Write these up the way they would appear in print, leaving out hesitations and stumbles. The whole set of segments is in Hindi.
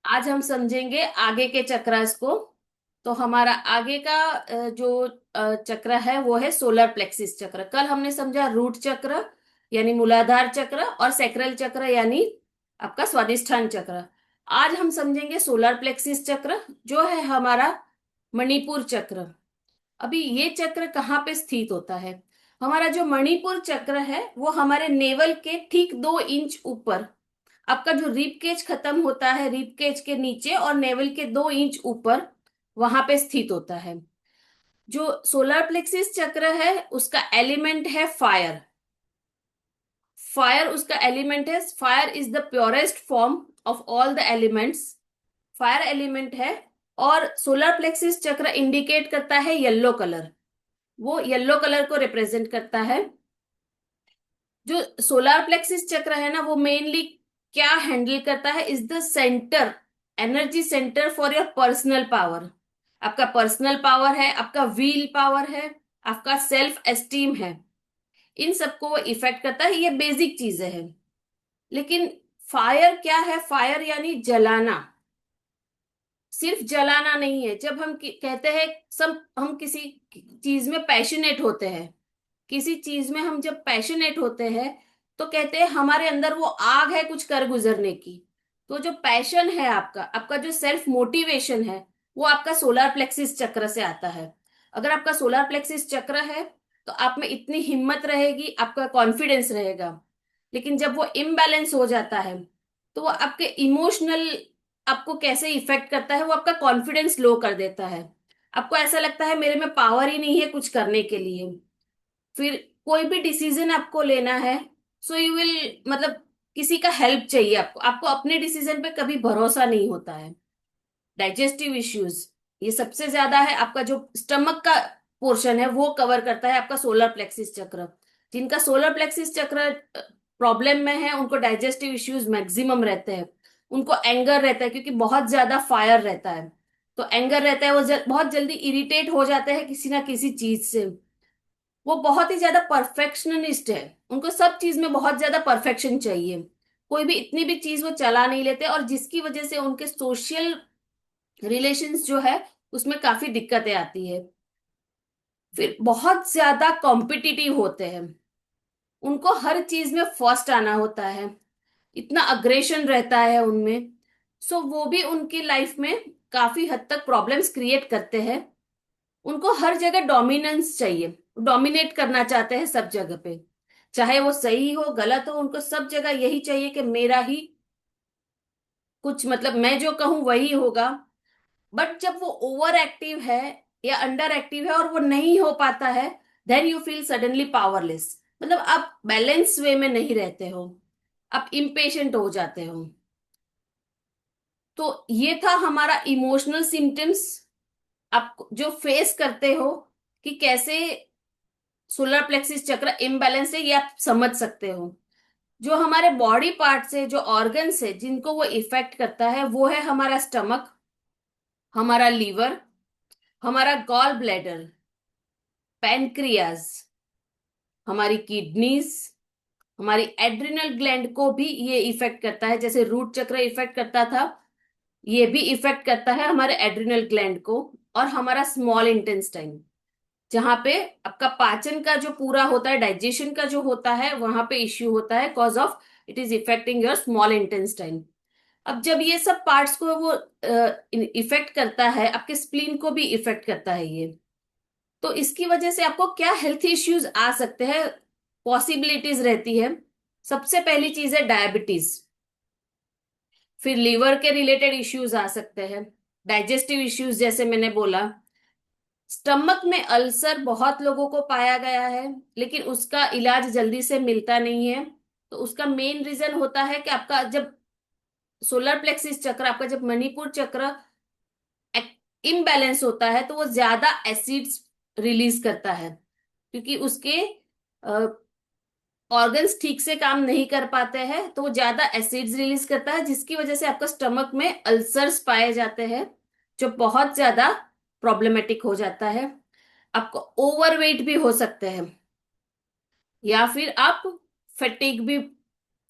आज हम समझेंगे आगे के चक्रास को। तो हमारा आगे का जो चक्र है वो है सोलर प्लेक्सिस चक्र। कल हमने समझा रूट चक्र यानी मूलाधार चक्र और सैक्रल चक्र यानी आपका स्वादिष्ठान चक्र। आज हम समझेंगे सोलर प्लेक्सिस चक्र जो है हमारा मणिपुर चक्र। अभी ये चक्र कहाँ पे स्थित होता है? हमारा जो मणिपुर चक्र है वो हमारे नेवल के ठीक 2 इंच ऊपर, आपका जो रिब केज खत्म होता है रिब केज के नीचे और नेवल के 2 इंच ऊपर, वहां पे स्थित होता है। जो सोलर प्लेक्सिस चक्र है उसका एलिमेंट है फायर। फायर उसका एलिमेंट है। Fire is the purest form of all the elements. Fire element है। और सोलर प्लेक्सिस चक्र इंडिकेट करता है येलो कलर। वो येलो कलर को रिप्रेजेंट करता है। जो सोलर प्लेक्सिस चक्र है ना वो मेनली क्या हैंडल करता है, is the centre, energy centre for your personal power. आपका पर्सनल पावर है, आपका व्हील पावर है, आपका सेल्फ एस्टीम है, इन सबको वो इफेक्ट करता है। ये बेसिक चीजें हैं। लेकिन फायर क्या है? फायर यानी जलाना। सिर्फ जलाना नहीं है। जब हम कहते हैं सब हम किसी चीज में पैशनेट होते हैं, किसी चीज में हम जब पैशनेट होते हैं तो कहते हैं हमारे अंदर वो आग है कुछ कर गुजरने की। तो जो पैशन है आपका, आपका जो सेल्फ मोटिवेशन है, वो आपका सोलर प्लेक्सिस चक्र से आता है। अगर आपका सोलर प्लेक्सिस चक्र है तो आप में इतनी हिम्मत रहेगी, आपका कॉन्फिडेंस रहेगा। लेकिन जब वो इम्बैलेंस हो जाता है तो वो आपके इमोशनल, आपको कैसे इफेक्ट करता है, वो आपका कॉन्फिडेंस लो कर देता है। आपको ऐसा लगता है मेरे में पावर ही नहीं है कुछ करने के लिए। फिर कोई भी डिसीजन आपको लेना है, सो यू विल, मतलब किसी का हेल्प चाहिए आपको। आपको अपने डिसीजन पे कभी भरोसा नहीं होता है। डाइजेस्टिव इश्यूज ये सबसे ज्यादा है। आपका जो स्टमक का पोर्शन है वो कवर करता है आपका सोलर प्लेक्सिस चक्र। जिनका सोलर प्लेक्सिस चक्र प्रॉब्लम में है उनको डाइजेस्टिव इश्यूज मैक्सिमम रहते हैं। उनको एंगर रहता है क्योंकि बहुत ज्यादा फायर रहता है। तो एंगर रहता है, वो बहुत जल्दी इरिटेट हो जाते हैं किसी ना किसी चीज से। वो बहुत ही ज्यादा परफेक्शनिस्ट है। उनको सब चीज में बहुत ज्यादा परफेक्शन चाहिए। कोई भी इतनी भी चीज वो चला नहीं लेते और जिसकी वजह से उनके सोशल रिलेशंस जो है उसमें काफी दिक्कतें आती है। फिर बहुत ज्यादा कॉम्पिटिटिव होते हैं। उनको हर चीज में फर्स्ट आना होता है। इतना अग्रेशन रहता है उनमें। सो वो भी उनकी लाइफ में काफी हद तक प्रॉब्लम्स क्रिएट करते हैं। उनको हर जगह डोमिनेंस चाहिए। डोमिनेट करना चाहते हैं सब जगह पे। चाहे वो सही हो गलत हो, उनको सब जगह यही चाहिए कि मेरा ही कुछ, मतलब मैं जो कहूं वही होगा। बट जब वो ओवर एक्टिव है या अंडर एक्टिव है और वो नहीं हो पाता है, then you feel suddenly powerless. मतलब आप बैलेंस वे में नहीं रहते हो, आप इम्पेशेंट हो जाते हो। तो ये था हमारा इमोशनल सिम्टम्स। आप जो फेस करते हो कि कैसे सोलर प्लेक्सिस चक्र इम्बैलेंस है, ये आप समझ सकते हो। जो हमारे बॉडी पार्ट से जो ऑर्गन्स है जिनको वो इफेक्ट करता है वो है हमारा स्टमक, हमारा लीवर, हमारा गॉल ब्लैडर, पैनक्रियाज, हमारी किडनीज, हमारी एड्रिनल ग्लैंड को भी ये इफेक्ट करता है। जैसे रूट चक्र इफेक्ट करता था, ये भी इफेक्ट करता है हमारे एड्रिनल ग्लैंड को। और हमारा स्मॉल इंटेस्टाइन, जहां पे आपका पाचन का जो पूरा होता है, डाइजेशन का जो होता है, वहां पे इश्यू होता है cause of it is affecting your small intestine. अब जब ये सब पार्ट्स को वो इफेक्ट करता है, आपके स्प्लीन को भी इफेक्ट करता है ये। तो इसकी वजह से आपको क्या हेल्थ इश्यूज आ सकते हैं, पॉसिबिलिटीज रहती है। सबसे पहली चीज है डायबिटीज। फिर लीवर के रिलेटेड इश्यूज आ सकते हैं। डाइजेस्टिव इश्यूज जैसे मैंने बोला। स्टमक में अल्सर बहुत लोगों को पाया गया है, लेकिन उसका इलाज जल्दी से मिलता नहीं है। तो उसका मेन रीजन होता है कि आपका जब सोलर प्लेक्सिस चक्र, आपका जब मणिपुर चक्र इम्बैलेंस होता है तो वो ज्यादा एसिड्स रिलीज करता है। क्योंकि उसके ऑर्गन्स ठीक से काम नहीं कर पाते हैं तो वो ज्यादा एसिड्स रिलीज करता है, जिसकी वजह से आपका स्टमक में अल्सर्स पाए जाते हैं जो बहुत ज्यादा प्रॉब्लमेटिक हो जाता है। आपको ओवरवेट भी हो सकते हैं, या फिर आप फेटिक भी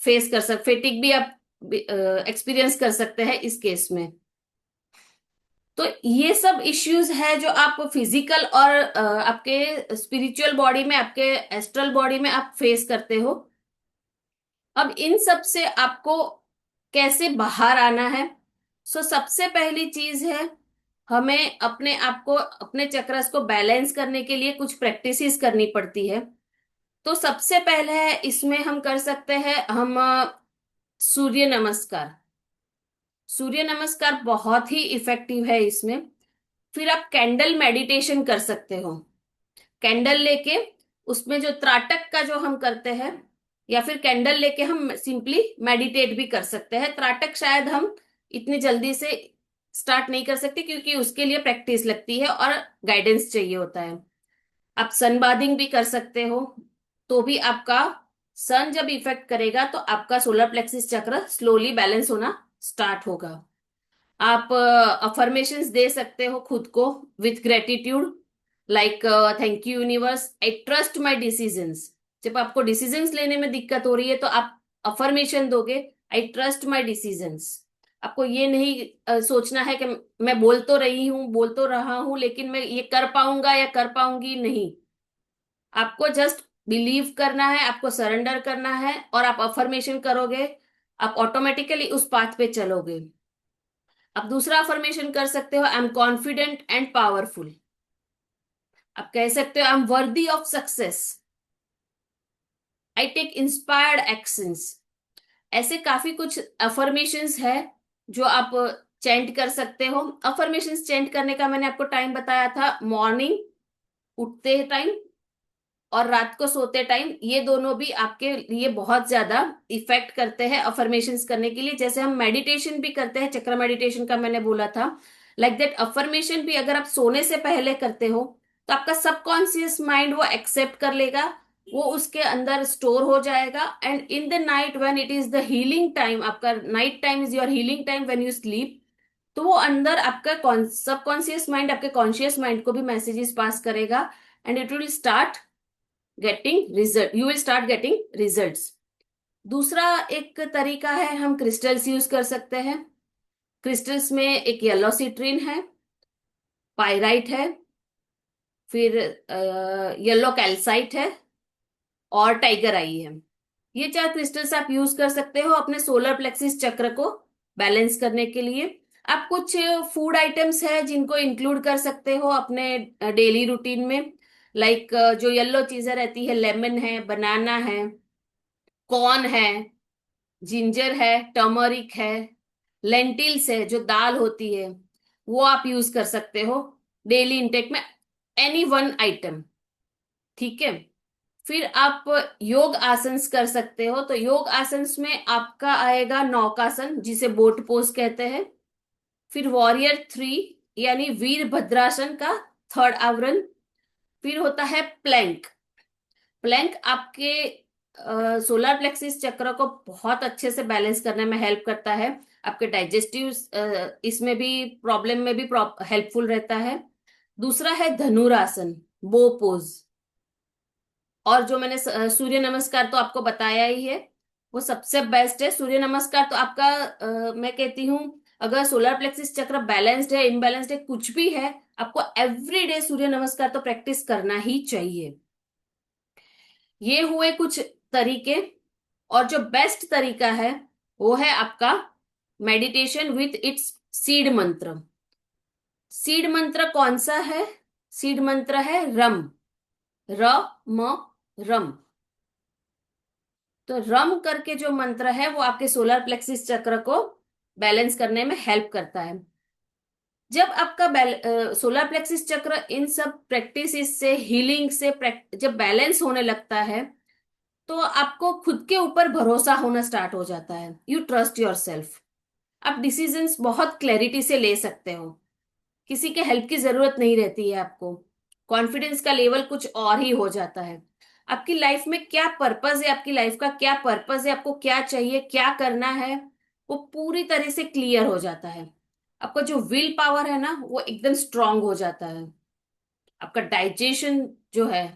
फेस कर सकते। फेटिक भी आप एक्सपीरियंस कर सकते हैं इस केस में। तो ये सब इश्यूज है जो आप फिजिकल और आपके स्पिरिचुअल बॉडी में, आपके एस्ट्रल बॉडी में आप फेस करते हो। अब इन सब से आपको कैसे बाहर आना है? सबसे पहली चीज है, हमें अपने आप को, अपने चक्रस को बैलेंस करने के लिए कुछ प्रैक्टिसेस करनी पड़ती है। तो सबसे पहले है, इसमें हम कर सकते हैं, हम सूर्य नमस्कार। सूर्य नमस्कार बहुत ही इफेक्टिव है इसमें। फिर आप कैंडल मेडिटेशन कर सकते हो। कैंडल लेके उसमें जो त्राटक का जो हम करते हैं, या फिर कैंडल लेके हम सिंपली मेडिटेट भी कर सकते हैं। त्राटक शायद हम इतनी जल्दी से स्टार्ट नहीं कर सकते, क्योंकि उसके लिए प्रैक्टिस लगती है और गाइडेंस चाहिए होता है। आप सन बाथिंग भी कर सकते हो, तो भी आपका सन जब इफेक्ट करेगा तो आपका सोलर प्लेक्सिस चक्र स्लोली बैलेंस होना स्टार्ट होगा। आप अफर्मेशंस दे सकते हो खुद को with gratitude, like thank you universe, I trust my decisions. जब आपको डिसीजंस लेने में दिक्कत हो रही है तो आप अफर्मेशन दोगे, आई ट्रस्ट माई डिसीजंस। आपको ये नहीं सोचना है कि मैं बोल तो रही हूँ, बोल तो रहा हूं, लेकिन मैं ये कर पाऊंगा या कर पाऊंगी, नहीं। आपको जस्ट बिलीव करना है, आपको सरेंडर करना है, और आप अफर्मेशन करोगे, आप ऑटोमेटिकली उस पाथ पे चलोगे। आप दूसरा अफर्मेशन कर सकते हो, I am confident and powerful. आप कह सकते हो, I am worthy of success, I take inspired actions. ऐसे काफी कुछ अफर्मेशंस है जो आप चेंट कर सकते हो। अफर्मेशंस चेंट करने का मैंने आपको टाइम बताया था, मॉर्निंग उठते टाइम और रात को सोते टाइम। ये दोनों भी आपके लिए बहुत ज्यादा इफेक्ट करते हैं अफर्मेशंस करने के लिए। जैसे हम मेडिटेशन भी करते हैं, चक्र मेडिटेशन का मैंने बोला था, लाइक दैट अफर्मेशन भी अगर आप सोने से पहले करते हो तो आपका सबकॉन्शियस माइंड वो एक्सेप्ट कर लेगा, वो उसके अंदर स्टोर हो जाएगा। And in the night when it is the healing time, आपका night time is your healing time when you sleep, तो वो अंदर आपका सबकॉन्शियस माइंड आपके कॉन्शियस माइंड को भी मैसेजेस पास करेगा, and it will start getting result, you will start getting results. दूसरा एक तरीका है, हम क्रिस्टल्स यूज कर सकते हैं। क्रिस्टल्स में एक येलो सिट्रीन है, पाइराइट है, फिर येलो कैल्साइट है, और टाइगर आई है। ये चार क्रिस्टल्स आप यूज कर सकते हो अपने सोलर प्लेक्सिस चक्र को बैलेंस करने के लिए। आप कुछ फूड आइटम्स है जिनको इंक्लूड कर सकते हो अपने डेली रूटीन में, लाइक जो येलो चीजें रहती है, लेमन है, बनाना है, कॉर्न है, जिंजर है, टर्मरिक है, लेंटिल्स है जो दाल होती है, वो आप यूज कर सकते हो डेली इंटेक में, एनी वन आइटम। ठीक है। फिर आप योग आसन्स कर सकते हो। तो योग आसन्स में आपका आएगा नौकासन, जिसे बोट पोज कहते हैं। फिर वॉरियर 3 यानी वीर भद्रासन का थर्ड आवरण। फिर होता है प्लैंक। प्लैंक आपके सोलर प्लेक्सिस चक्र को बहुत अच्छे से बैलेंस करने में हेल्प करता है। आपके डाइजेस्टिव इसमें भी प्रॉब्लम में भी हेल्पफुल रहता है। दूसरा है धनुरासन, बो पोज। और जो मैंने सूर्य नमस्कार तो आपको बताया ही है, वो सबसे बेस्ट है। सूर्य नमस्कार तो आपका मैं कहती हूँ, अगर सोलर प्लेक्सिस चक्र बैलेंस्ड है, इम्बैलेंस्ड है, कुछ भी है, आपको एवरीडे सूर्य नमस्कार तो प्रैक्टिस करना ही चाहिए। ये हुए कुछ तरीके। और जो बेस्ट तरीका है वो है आपका मेडिटेशन विथ इट्स सीड मंत्र। सीड मंत्र कौन सा है? सीड मंत्र है रम, र म रम। तो रम करके जो मंत्र है वो आपके सोलर प्लेक्सिस चक्र को बैलेंस करने में हेल्प करता है। जब आपका सोलर प्लेक्सिस चक्र इन सब प्रैक्टिस से, हीलिंग से जब बैलेंस होने लगता है, तो आपको खुद के ऊपर भरोसा होना स्टार्ट हो जाता है। You trust your self. आप डिसीजंस बहुत क्लैरिटी से ले सकते हो, किसी के हेल्प की जरूरत नहीं रहती है आपको। कॉन्फिडेंस का लेवल कुछ और ही हो जाता है। आपकी लाइफ में क्या पर्पस है, आपकी लाइफ का क्या पर्पस है, आपको क्या चाहिए, क्या करना है, वो पूरी तरह से क्लियर हो जाता है। आपका जो विल पावर है ना, वो एकदम स्ट्रांग हो जाता है। आपका डाइजेशन जो है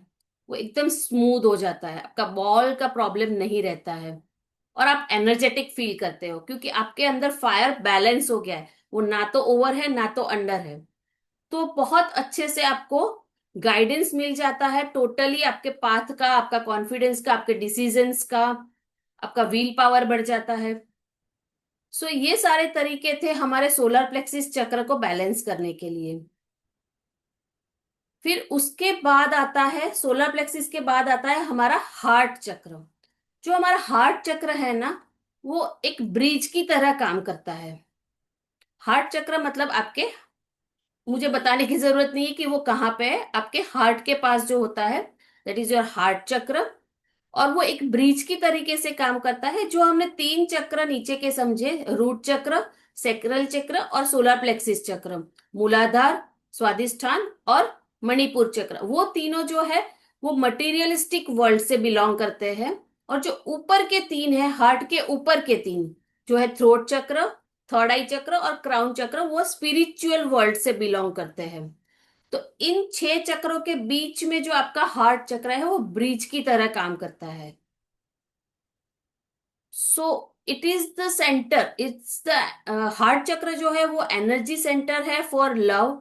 वो एकदम स्मूथ हो जाता है। आपका बॉल का प्रॉब्लम नहीं रहता है। और आप एनर्जेटिक फील करते हो, क्योंकि आपके अंदर फायर बैलेंस हो गया है, वो ना तो ओवर है ना तो अंडर है। तो बहुत अच्छे से आपको गाइडेंस मिल जाता है टोटली, आपके पाथ का, आपका कॉन्फिडेंस का, आपके डिसीजंस का, आपका व्हील पावर बढ़ जाता है। सो ये सारे तरीके थे हमारे सोलर प्लेक्सिस चक्र को बैलेंस करने के लिए। फिर उसके बाद आता है, सोलर प्लेक्सिस के बाद आता है हमारा हार्ट चक्र। जो हमारा हार्ट चक्र है ना, वो एक ब्रिज की तरह काम करता है। हार्ट चक्र मतलब आपके, मुझे बताने की जरूरत नहीं है कि वो कहाँ पे है, आपके हार्ट के पास जो होता है, दैट इज योर हार्ट चक्र। और वो एक ब्रिज की तरीके से काम करता है। जो हमने तीन चक्र नीचे के समझे, रूट चक्र, सेक्रल चक्र और सोलर प्लेक्सिस चक्र, मूलाधार, स्वादिष्ठान और मणिपुर चक्र, वो तीनों जो है वो मटेरियलिस्टिक वर्ल्ड से बिलोंग करते हैं। और जो ऊपर के तीन है, हार्ट के ऊपर के तीन, जो है थ्रोट चक्र, थर्ड आई चक्र और क्राउन चक्र, वो स्पिरिचुअल वर्ल्ड से बिलोंग करते हैं। तो इन छह चक्रों के बीच में जो आपका हार्ट चक्र है वो ब्रिज की तरह काम करता है। So it is the centre, it's the heart चक्र जो है वो एनर्जी सेंटर है for love,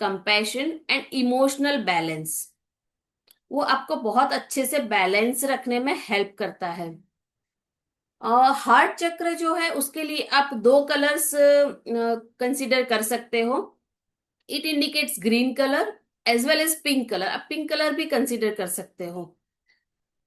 compassion and emotional balance. वो आपको बहुत अच्छे से बैलेंस रखने में हेल्प करता है। हार्ट चक्र जो है उसके लिए आप दो कलर्स कंसिडर कर सकते हो। It indicates green colour as well as pink colour, आप पिंक कलर भी कंसिडर कर सकते हो।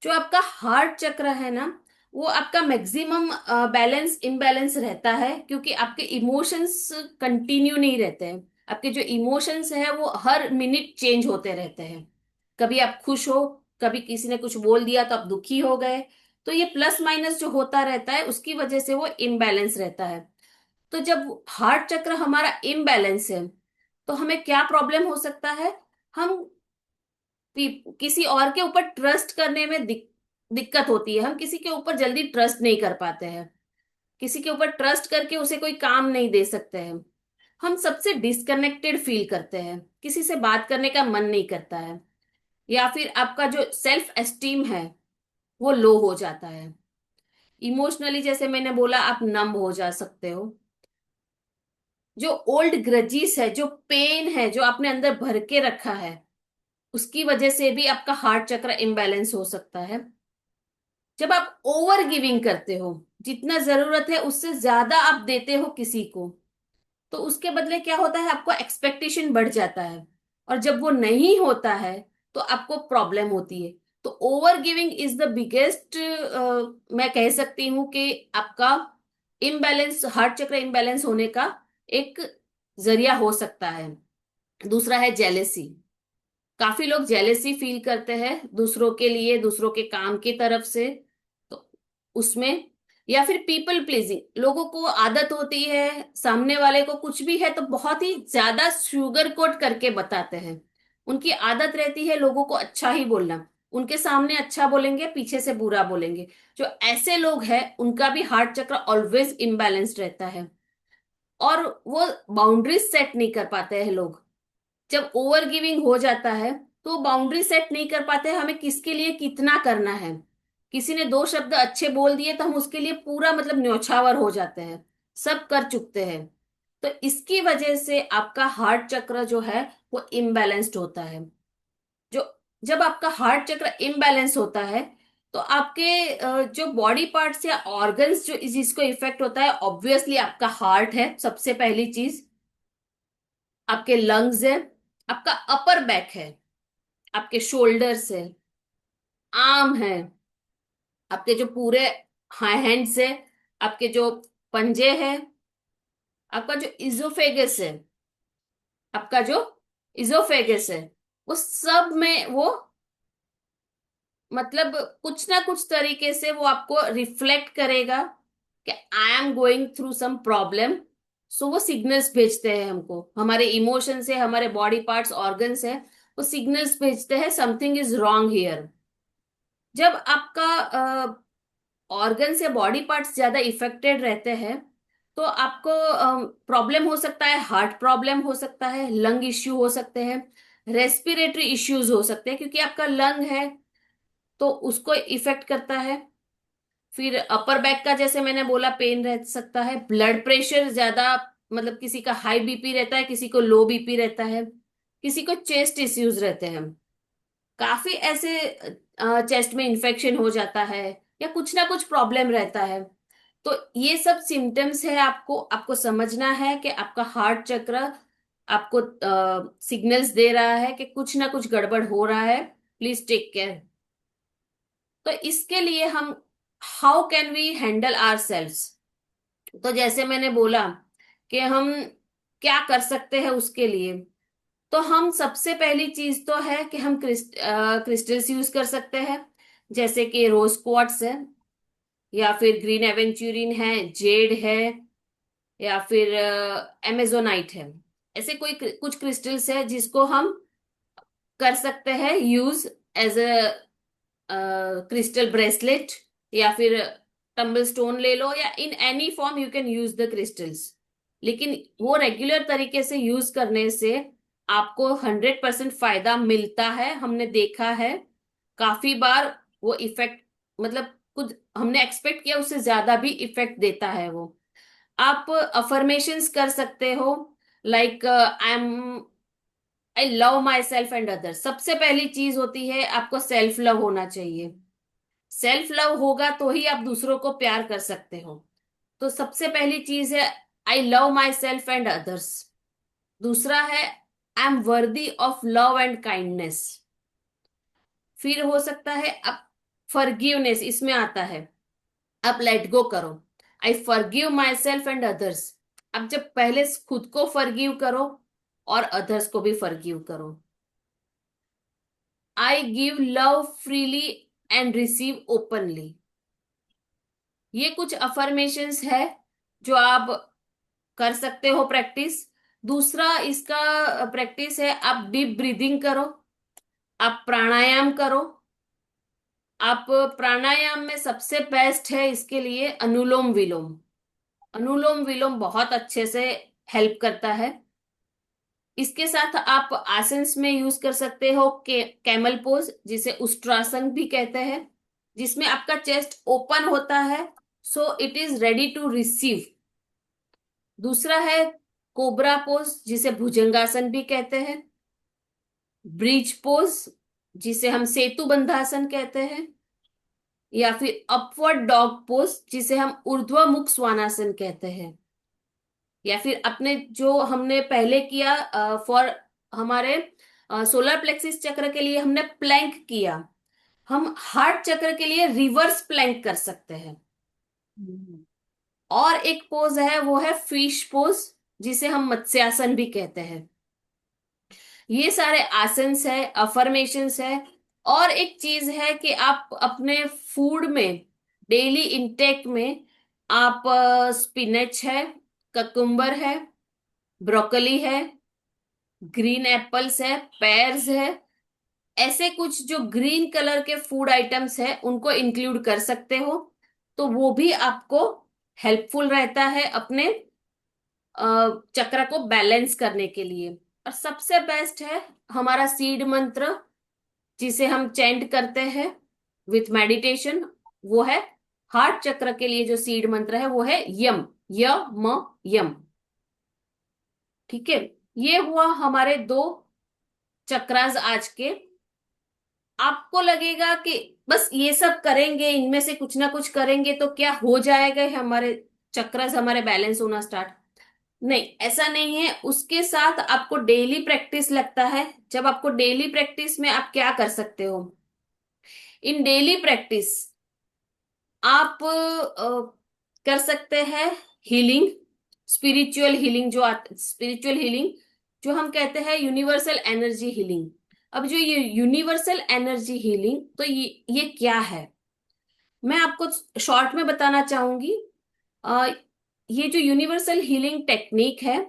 जो आपका हार्ट चक्र है ना, वो आपका मैक्सिमम बैलेंस इम्बैलेंस रहता है, क्योंकि आपके इमोशंस कंटिन्यू नहीं रहते हैं। आपके जो इमोशंस है वो हर मिनट चेंज होते रहते हैं। कभी आप खुश हो, कभी किसी ने कुछ बोल दिया तो आप दुखी हो गए। तो ये प्लस माइनस जो होता रहता है, उसकी वजह से वो इम्बैलेंस रहता है। तो जब हार्ट चक्र हमारा इम्बैलेंस है, तो हमें क्या प्रॉब्लम हो सकता है, हम किसी और के ऊपर ट्रस्ट करने में दिक्कत होती है। हम किसी के ऊपर जल्दी ट्रस्ट नहीं कर पाते हैं, किसी के ऊपर ट्रस्ट करके उसे कोई काम नहीं दे सकते हैं। हम सबसे डिस्कनेक्टेड फील करते हैं, किसी से बात करने का मन नहीं करता है, या फिर आपका जो सेल्फ एस्टीम है वो लो हो जाता है। इमोशनली जैसे मैंने बोला, आप नम हो जा सकते हो। जो ओल्ड ग्रजीस है, जो पेन है जो आपने अंदर भर के रखा है, उसकी वजह से भी आपका हार्ट चक्र इम्बैलेंस हो सकता है। जब आप ओवर गिविंग करते हो, जितना जरूरत है उससे ज्यादा आप देते हो किसी को, तो उसके बदले क्या होता है, आपको एक्सपेक्टेशन बढ़ जाता है। और जब वो नहीं होता है तो आपको प्रॉब्लम होती है। तो over giving is the biggest, मैं कह सकती हूं कि आपका इम्बैलेंस, हार्ट चक्र इम्बैलेंस होने का एक जरिया हो सकता है। दूसरा है जेलेसी। काफी लोग जेलेसी फील करते हैं दूसरों के लिए, दूसरों के काम की तरफ से। तो उसमें, या फिर पीपल प्लीजिंग, लोगों को आदत होती है, सामने वाले को कुछ भी है तो बहुत ही ज्यादा शुगर कोट करके बताते हैं। उनकी आदत रहती है लोगों को अच्छा ही बोलना, उनके सामने अच्छा बोलेंगे, पीछे से बुरा बोलेंगे। जो ऐसे लोग हैं उनका भी हार्ट चक्र ऑलवेज इम्बैलेंस्ड रहता है। और वो बाउंड्रीज सेट नहीं कर पाते हैं लोग। जब ओवर गिविंग हो जाता है तो बाउंड्री सेट नहीं कर पाते, हमें किसके लिए कितना करना है। किसी ने दो शब्द अच्छे बोल दिए तो हम उसके लिए पूरा मतलब न्यौछावर हो जाते हैं, सब कर चुकते हैं। तो इसकी वजह से आपका हार्ट चक्र जो है वो इम्बैलेंस्ड होता है। जो जब आपका हार्ट चक्र इम्बैलेंस होता है, तो आपके जो बॉडी पार्ट्स या ऑर्गन्स जो जिसको इफेक्ट होता है, ऑब्वियसली आपका हार्ट है सबसे पहली चीज, आपके लंग्स है, आपका अपर बैक है, आपके शोल्डर्स है, आर्म है, आपके जो पूरे हैंड्स है, आपके जो पंजे है, आपका जो इजोफेगस है, आपका जो इजोफेगस है, वो सब में वो मतलब कुछ ना कुछ तरीके से वो आपको रिफ्लेक्ट करेगा कि I am going through some problem. So वो सिग्नल्स भेजते हैं हमको, हमारे इमोशन से, हमारे बॉडी पार्ट्स ऑर्गन्स है, वो सिग्नल्स भेजते हैं समथिंग इज रॉन्ग हियर। जब आपका ऑर्गन्स या बॉडी पार्ट्स ज्यादा इफेक्टेड रहते हैं, तो आपको प्रॉब्लम हो सकता है, हार्ट प्रॉब्लम हो सकता है, लंग इश्यू हो सकते हैं, रेस्पिरेटरी इश्यूज हो सकते हैं, क्योंकि आपका लंग है तो उसको इफेक्ट करता है। फिर अपर बैक का जैसे मैंने बोला पेन रह सकता है, ब्लड प्रेशर ज्यादा, मतलब किसी का हाई बीपी रहता है, किसी को लो बीपी रहता है, किसी को चेस्ट इश्यूज रहते हैं, काफी ऐसे चेस्ट में इन्फेक्शन हो जाता है, या कुछ ना कुछ प्रॉब्लम रहता है। तो ये सब सिम्टम्स है, आपको आपको समझना है कि आपका हार्ट चक्र आपको सिग्नल्स दे रहा है कि कुछ ना कुछ गड़बड़ हो रहा है, प्लीज टेक केयर। तो इसके लिए हम how can we handle our selves, तो जैसे मैंने बोला कि हम क्या कर सकते हैं उसके लिए। तो हम सबसे पहली चीज तो है कि हम क्रिस्टल्स यूज कर सकते हैं, जैसे कि रोज क्वार्ट्स है, या फिर ग्रीन एवेंचुरिन है, जेड है, या फिर एमेजोनाइट है। ऐसे कोई कुछ क्रिस्टल्स है जिसको हम कर सकते हैं use as a crystal bracelet, या फिर टम्बल स्टोन ले लो, या in any form you can use the crystals. लेकिन वो रेगुलर तरीके से यूज करने से आपको 100% फायदा मिलता है, हमने देखा है काफी बार। वो इफेक्ट, मतलब कुछ हमने एक्सपेक्ट किया उससे ज्यादा भी इफेक्ट देता है वो। आप अफर्मेशंस कर सकते हो, like I love my self and others. सबसे पहली चीज होती है आपको सेल्फ लव होना चाहिए। सेल्फ लव होगा तो ही आप दूसरों को प्यार कर सकते हो। तो सबसे पहली चीज है I love my self and others. दूसरा है आई am worthy of love and kindness. फिर हो सकता है अब फॉरगिवनेस इसमें आता है, अब लेट गो करो। I forgive my self and others. अब जब पहले खुद को फॉरगिव करो और अदर्स को भी फॉरगिव करो। I give love freely and receive openly. ये कुछ अफर्मेशंस है जो आप कर सकते हो प्रैक्टिस। दूसरा इसका प्रैक्टिस है, आप डीप ब्रीदिंग करो, आप प्राणायाम करो। आप प्राणायाम में सबसे बेस्ट है इसके लिए अनुलोम विलोम। अनुलोम विलोम बहुत अच्छे से हेल्प करता है। इसके साथ आप आसन्स में यूज कर सकते हो कैमल पोज, जिसे उष्ट्रासन भी कहते हैं, जिसमें आपका चेस्ट ओपन होता है, so it is ready to receive. दूसरा है कोबरा पोज, जिसे भुजंगासन भी कहते हैं, ब्रिज पोज, जिसे हम सेतु बंधासन कहते हैं, या फिर अपवर्ड डॉग पोज, जिसे हम ऊर्ध्वमुख श्वानासन कहते हैं। या फिर अपने जो हमने पहले किया फॉर हमारे सोलर प्लेक्सिस चक्र के लिए हमने प्लैंक किया, हम हार्ट चक्र के लिए रिवर्स प्लैंक कर सकते हैं। हम्म। और एक पोज है वो है फिश पोज, जिसे हम मत्स्यासन भी कहते हैं। ये सारे आसन्स है, अफर्मेशंस है। और एक चीज है कि आप अपने फूड में, डेली इंटेक में, आप स्पिनच है, ककुम्बर है, ब्रोकली है, ग्रीन एप्पल्स है, पेयर्स है, ऐसे कुछ जो ग्रीन कलर के फूड आइटम्स है उनको इंक्लूड कर सकते हो। तो वो भी आपको हेल्पफुल रहता है अपने चक्र को बैलेंस करने के लिए। और सबसे बेस्ट है हमारा सीड मंत्र, जिसे हम चैंट करते हैं विथ मेडिटेशन। वो है हार्ट चक्र के लिए जो सीड मंत्र है वो है यम, य म यम। ठीक है, ये हुआ हमारे दो चक्रास आज के। आपको लगेगा कि बस ये सब करेंगे, इनमें से कुछ ना कुछ करेंगे तो क्या हो जाएगा हमारे चक्रास हमारे बैलेंस होना स्टार्ट। नहीं, ऐसा नहीं है। उसके साथ आपको डेली प्रैक्टिस लगता है। जब आपको डेली प्रैक्टिस में आप क्या कर सकते हो, इन डेली प्रैक्टिस आप कर सकते हैं healing, spiritual healing, spiritual healing जो हम कहते हैं यूनिवर्सल एनर्जी हीलिंग। अब जो ये यूनिवर्सल एनर्जी हीलिंग, तो ये क्या है, मैं आपको शॉर्ट में बताना चाहूंगी। अ, ये जो यूनिवर्सल हीलिंग टेक्निक है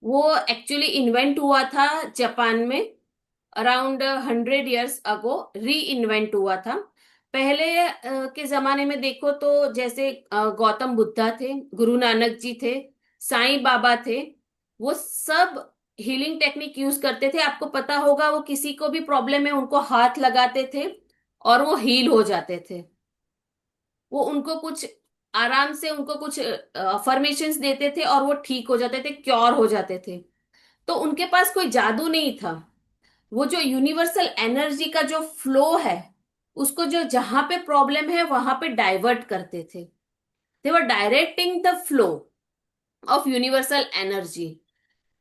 वो एक्चुअली इन्वेंट हुआ था जापान में, अराउंड 100 years अगो री इन्वेंट हुआ था। पहले के जमाने में देखो तो जैसे गौतम बुद्धा थे, गुरु नानक जी थे, साईं बाबा थे, वो सब हीलिंग टेक्निक यूज करते थे। आपको पता होगा वो किसी को भी प्रॉब्लम है उनको हाथ लगाते थे और वो हील हो जाते थे। वो उनको कुछ आराम से उनको कुछ अफर्मेशंस देते थे और वो ठीक हो जाते थे, क्योर हो जाते थे। तो उनके पास कोई जादू नहीं था। वो जो यूनिवर्सल एनर्जी का जो फ्लो है, उसको जो जहां पे प्रॉब्लम है वहां पे डाइवर्ट करते थे। They were directing the flow of universal energy.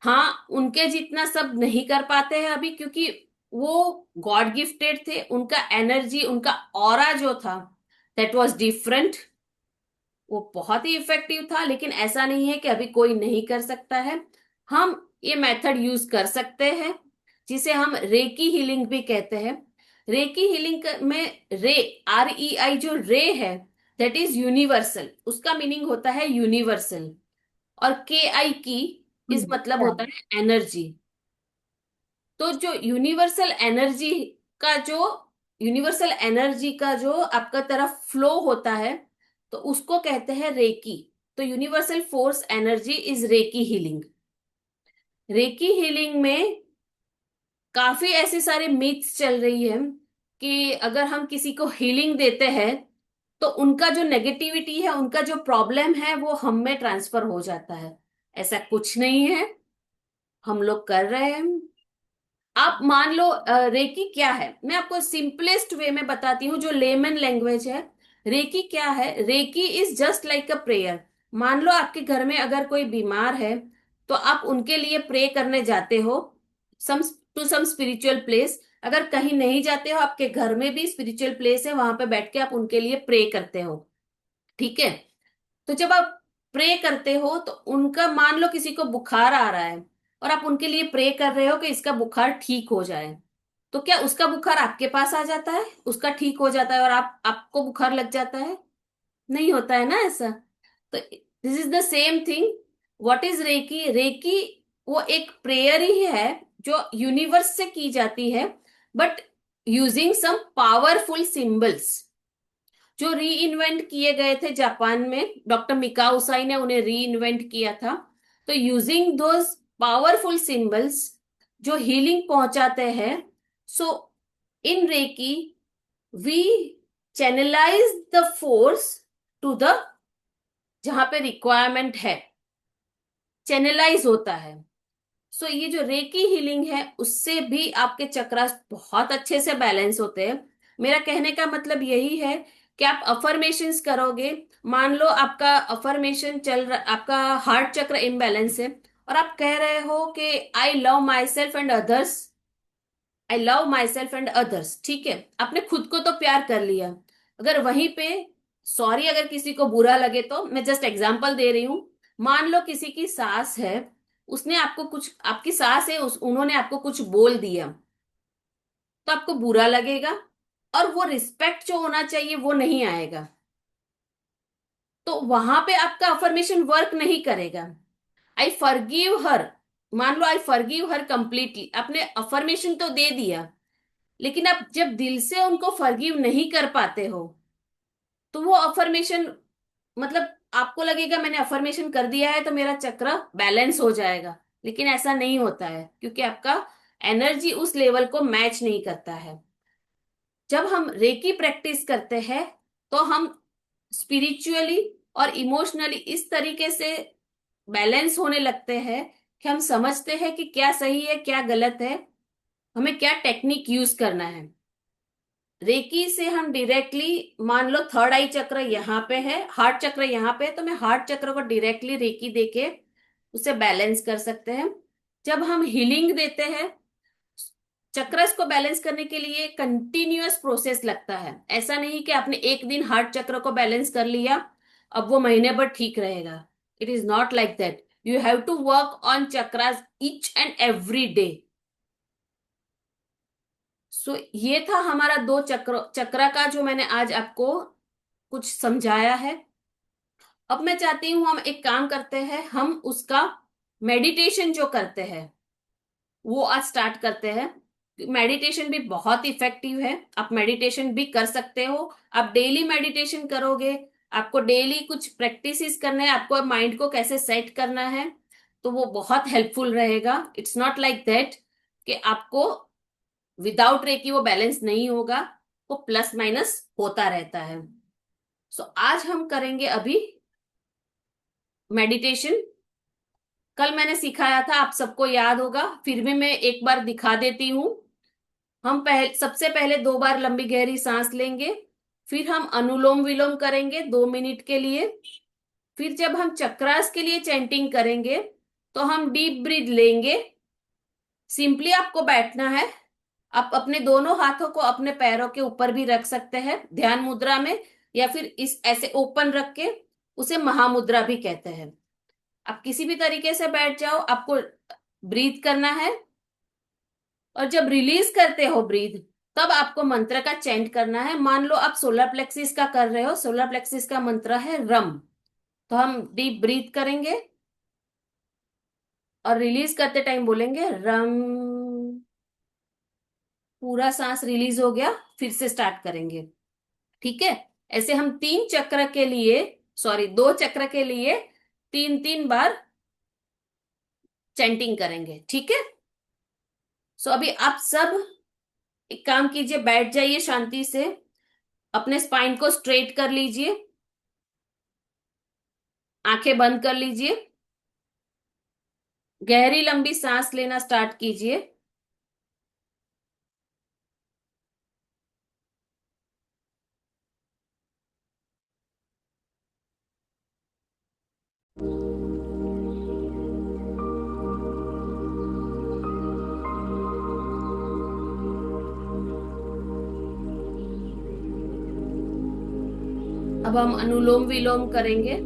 हाँ, उनके जितना सब नहीं कर पाते हैं अभी, क्योंकि वो गॉड गिफ्टेड थे। उनका एनर्जी, उनका ऑरा जो था, दैट वाज डिफरेंट। वो बहुत ही इफेक्टिव था। लेकिन ऐसा नहीं है कि अभी कोई नहीं कर सकता है। हम ये मेथड यूज कर सकते हैं, जिसे हम रेकी हीलिंग भी कहते हैं। रेकी हीलिंग में रे, REI जो रे है, दैट इज यूनिवर्सल। उसका मीनिंग होता है यूनिवर्सल। और KI की इस मतलब होता है एनर्जी। तो जो यूनिवर्सल एनर्जी का जो आपका तरफ फ्लो होता है, तो उसको कहते हैं रेकी। तो universal force energy is recce healing. Recce healing में काफी ऐसी सारी मिथ्स चल रही है कि अगर हम किसी को हीलिंग देते हैं तो उनका जो नेगेटिविटी है, उनका जो प्रॉब्लम है, वो हम में ट्रांसफर हो जाता है। ऐसा कुछ नहीं है। हम लोग कर रहे हैं। आप मान लो रेकी क्या है, मैं आपको सिंपलेस्ट वे में बताती हूँ, जो लेमन लैंग्वेज है। रेकी क्या है? Reiki is just like a prayer. मान लो आपके घर में अगर कोई बीमार है, तो आप उनके लिए प्रे करने जाते हो, सम टू सम स्पिरिचुअल प्लेस। अगर कहीं नहीं जाते हो, आपके घर में भी स्पिरिचुअल प्लेस है, वहां पे बैठ के आप उनके लिए प्रे करते हो। ठीक है? तो जब आप प्रे करते हो, तो उनका, मान लो किसी को बुखार आ रहा है और आप उनके लिए प्रे कर रहे हो कि इसका बुखार ठीक हो जाए, तो क्या उसका बुखार आपके पास आ जाता है, उसका ठीक हो जाता है और आपको बुखार लग जाता है? नहीं होता है ना ऐसा। तो this is the same thing. What is reiki? Reiki वो एक प्रेयर ही है जो यूनिवर्स से की जाती है, but using some powerful symbols, जो री इन्वेंट किए गए थे जापान में। डॉक्टर मिकाओ उसाई ने उन्हें री इन्वेंट किया था। तो यूजिंग दोज पावरफुल सिंबल्स जो हीलिंग पहुंचाते हैं, so in Reiki we channelise the force to the, जहां पे रिक्वायरमेंट है, चैनलाइज होता है। सो ये जो रेकी हीलिंग है, उससे भी आपके चक्रास बहुत अच्छे से बैलेंस होते हैं। मेरा कहने का मतलब यही है कि आप अफर्मेशंस करोगे। मान लो आपका अफर्मेशन चल रहा, आपका हार्ट चक्र इम्बैलेंस है, और आप कह रहे हो कि I love my self and others, I love my self and others. ठीक है, आपने खुद को तो प्यार कर लिया। अगर वहीं पे, सॉरी अगर किसी को बुरा लगे, तो मैं जस्ट एग्जांपल दे रही हूं। मान लो किसी की सास है, उसने आपको कुछ, आपकी सास है, उन्होंने आपको कुछ बोल दिया, तो आपको बुरा लगेगा, और वो रिस्पेक्ट जो होना चाहिए वो नहीं आएगा। तो वहां पे आपका अफर्मेशन वर्क नहीं करेगा। आई फॉरगिव हर, मान लो आई फॉरगिव हर कंप्लीटली, आपने अफर्मेशन तो दे दिया, लेकिन आप जब दिल से उनको फॉरगिव नहीं कर पाते हो, तो वो अफर्मेशन, मतलब आपको लगेगा मैंने अफर्मेशन कर दिया है तो मेरा चक्र बैलेंस हो जाएगा। लेकिन ऐसा नहीं होता है, क्योंकि आपका एनर्जी उस लेवल को मैच नहीं करता है। जब हम रेकी प्रैक्टिस करते हैं, तो हम स्पिरिचुअली और इमोशनली इस तरीके से बैलेंस होने लगते हैं कि हम समझते हैं कि क्या सही है, क्या गलत है, हमें क्या टेक्निक यूज करना है। रेकी से हम डायरेक्टली, मान लो थर्ड आई चक्र यहाँ पे है, हार्ट चक्र यहाँ पे है, तो मैं हार्ट चक्र को डायरेक्टली रेकी देके उसे बैलेंस कर सकते हैं। जब हम हीलिंग देते हैं, चक्रस को बैलेंस करने के लिए कंटिन्यूअस प्रोसेस लगता है। ऐसा नहीं कि आपने एक दिन हार्ट चक्र को बैलेंस कर लिया, अब वो महीने भर ठीक रहेगा। It is not like that. You have to work on chakras each and every day. So ये था हमारा दो चक्र का जो मैंने आज आपको कुछ समझाया है। अब मैं चाहती हूं हम एक काम करते हैं, हम उसका मेडिटेशन जो करते हैं वो आज स्टार्ट करते हैं। मेडिटेशन भी बहुत इफेक्टिव है, आप मेडिटेशन भी कर सकते हो। आप डेली मेडिटेशन करोगे, आपको डेली कुछ प्रैक्टिसेस करने हैं, आपको माइंड को कैसे सेट करना है, तो वो बहुत हेल्पफुल रहेगा। इट्स नॉट लाइक दैट कि आपको विदाउट रेकी वो बैलेंस नहीं होगा, वो प्लस माइनस होता रहता है। सो आज हम करेंगे अभी मेडिटेशन। कल मैंने सिखाया था, आप सबको याद होगा, फिर भी मैं एक बार दिखा देती हूँ। हम सबसे पहले 2 बार लंबी गहरी सांस लेंगे, फिर हम अनुलोम विलोम करेंगे 2 मिनट के लिए। फिर जब हम चक्रास के लिए चैंटिंग करेंगे तो हम डीप ब्रीथ लेंगे। सिंपली आपको बैठना है। आप अपने दोनों हाथों को अपने पैरों के ऊपर भी रख सकते हैं ध्यान मुद्रा में, या फिर इस ऐसे ओपन रख के, उसे महामुद्रा भी कहते हैं। आप किसी भी तरीके से बैठ जाओ, आपको ब्रीथ करना है। और जब रिलीज करते हो ब्रीथ, तब आपको मंत्र का चैंट करना है। मान लो आप सोलर प्लेक्सिस का कर रहे हो, सोलर प्लेक्सिस का मंत्र है रम। तो हम डीप ब्रीथ करेंगे और रिलीज करते टाइम बोलेंगे रम। पूरा सांस रिलीज हो गया, फिर से स्टार्ट करेंगे। ठीक है। ऐसे हम 3 चक्र के लिए, सॉरी 2 चक्र के लिए 3 3 बार चैंटिंग करेंगे। ठीक है। सो अभी आप सब एक काम कीजिए, बैठ जाइए शांति से, अपने स्पाइन को स्ट्रेट कर लीजिए, आंखें बंद कर लीजिए, गहरी लंबी सांस लेना स्टार्ट कीजिए। अब हम अनुलोम विलोम करेंगे।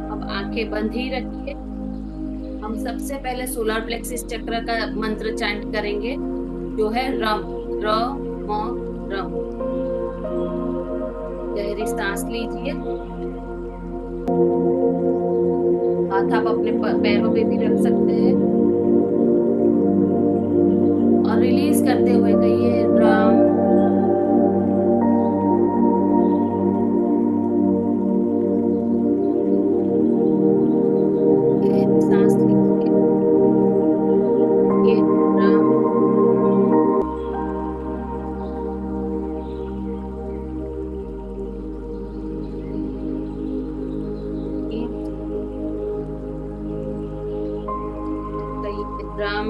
अब आंखें बंद ही रखिए। हम सबसे पहले सोलर प्लेक्सिस चक्र का मंत्र चैंट करेंगे, जो है रम। र म रम। गहरी सांस लीजिए। हाथ आप अपने पैरों पे भी रख सकते हैं और रिलीज करते हुए कहिए रम। गहरी सांस लीजिए, ये रम। कहिए रम।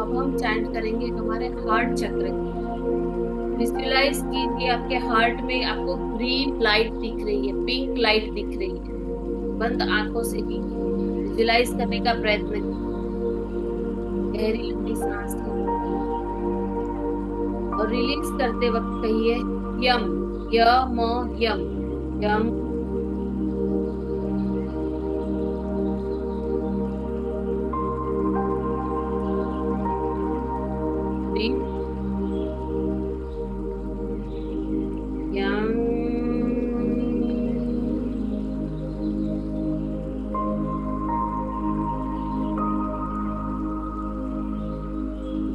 अब हम चैंट करेंगे हमारे हार्ट चक्र की। विजुअलाइज कीजिए आपके हार्ट में आपको ग्रीन लाइट दिख रही है, पिंक लाइट दिख रही है। बंद आंखों से ही विजुअलाइज करने का प्रयत्न कीजिए। गहरी लंबी सांस लीजिए और रिलीज करते वक्त कहिए यम। यम यम यम। यम।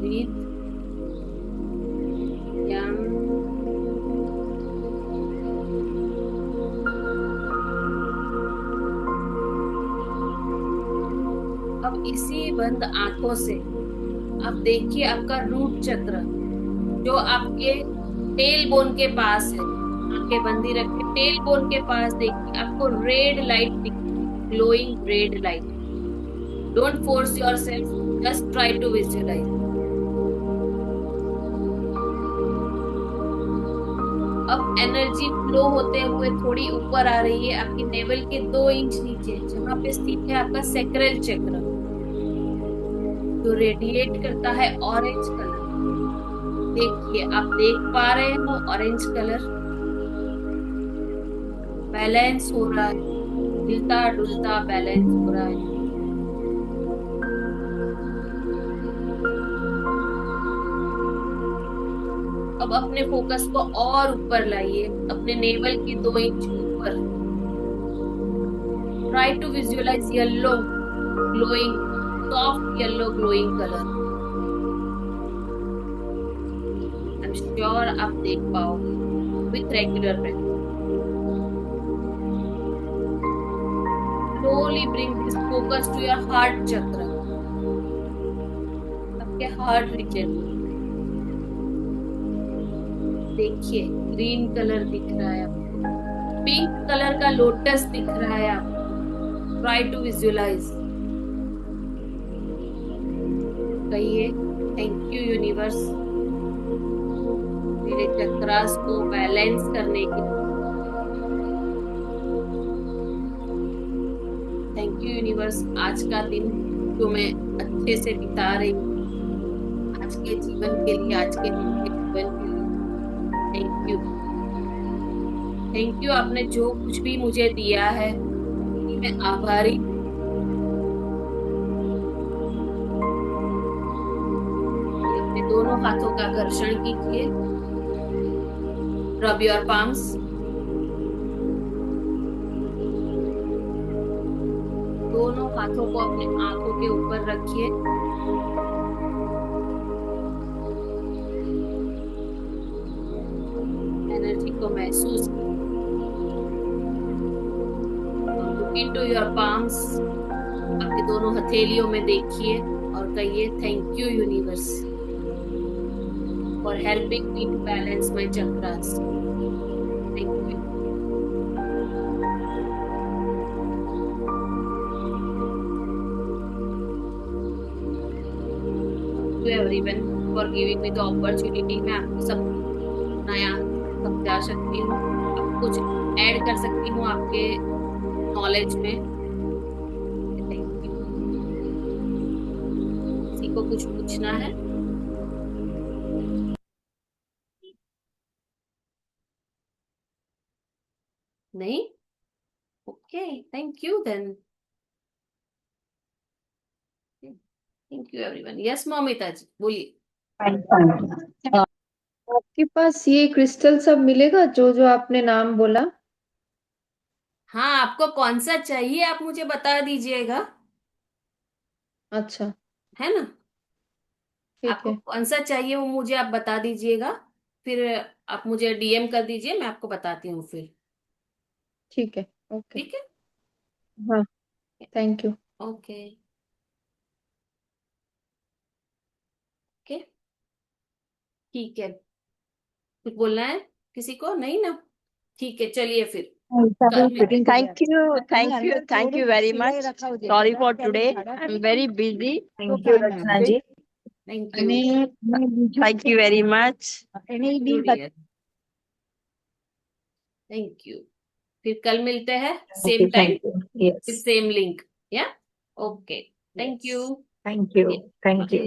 ब्रीथ। यम। अब इसी बंद आंखों से आप देखिए आपका रूट चक्र, जो आपके टेल बोन के पास है। आंखें बंदी रखें, टेल बोन के पास देखिए आपको रेड लाइट दिख, glowing red light. Don't force yourself, just try to visualise. अब एनर्जी फ्लो होते हुए थोड़ी ऊपर आ रही है आपकी नेवल के 2 इंच नीचे, जहां पे स्थित है आपका सैक्रल चक्र, जो रेडिएट करता है ऑरेंज कलर। देखिए, आप देख पा रहे हो ऑरेंज कलर बैलेंस हो रहा है, हिलता डुलता बैलेंस हो रहा है। अब अपने फोकस को और ऊपर लाइए, अपने नेवल के 2 इंच ऊपर। Try to visualise yellow glowing, soft yellow glowing colour. I am sure आप देख पाओगे with regular breath. Slowly bring this focus to your heart chakra, आपके हार्ट रीजन। देखिए, ग्रीन कलर दिख रहा है आपको, पिंक कलर का लोटस दिख रहा है आपको। Try to visualise. कहिए थैंक यू यूनिवर्स, मेरे चक्रास को बैलेंस करने के लिए। थैंक यू यूनिवर्स, आज का दिन जो मैं अच्छे से बिता रही हूँ, आज के जीवन के लिए, आज के दिन के जीवन के लिए थैंक यू। थैंक यू, आपने जो कुछ भी मुझे दिया है मैं आभारी हूँ। अपने दोनों हाथों का घर्षण कीजिए, रब योर पाम्स। दोनों हाथों को अपने आंखों के ऊपर रखिए। एनर्जी को महसूस इनटू योर पाम्स। आपके दोनों हथेलियों में देखिए और कहिए thank you universe for helping me to balance my chakras. Thank you. To everyone for giving me the opportunity. मैं आपको सब नया समझा सकती हूँ, आप कुछ ऐड कर सकती हूँ आपके नॉलेज में। Thank you. किसी को कुछ पूछना है? नहीं? Okay, thank you then. Thank you everyone. Yes Mamita ji बोलिए। आपके पास ये क्रिस्टल सब मिलेगा जो जो आपने नाम बोला? हाँ, आपको कौन सा चाहिए आप मुझे बता दीजिएगा, अच्छा, है ना? ठीक आपको है। कौन सा चाहिए वो मुझे आप बता दीजिएगा, फिर आप मुझे डीएम कर दीजिए, मैं आपको बताती हूँ फिर। ठीक है। ओके। ठीक है। हाँ, थैंक यू। ओके। ओके, ठीक है। कुछ बोलना है किसी को? नहीं ना? ठीक है, चलिए फिर कल मिलते हैं। Thank you very much. Sorry for today. I'm very busy. Thank you, Rachna ji. Thank you. Thank you very much. You dear, thank you. फिर कल मिलते हैं same time Thank you. With Yes. Same link. या okay, thank Yes. You. Thank you. Thank you.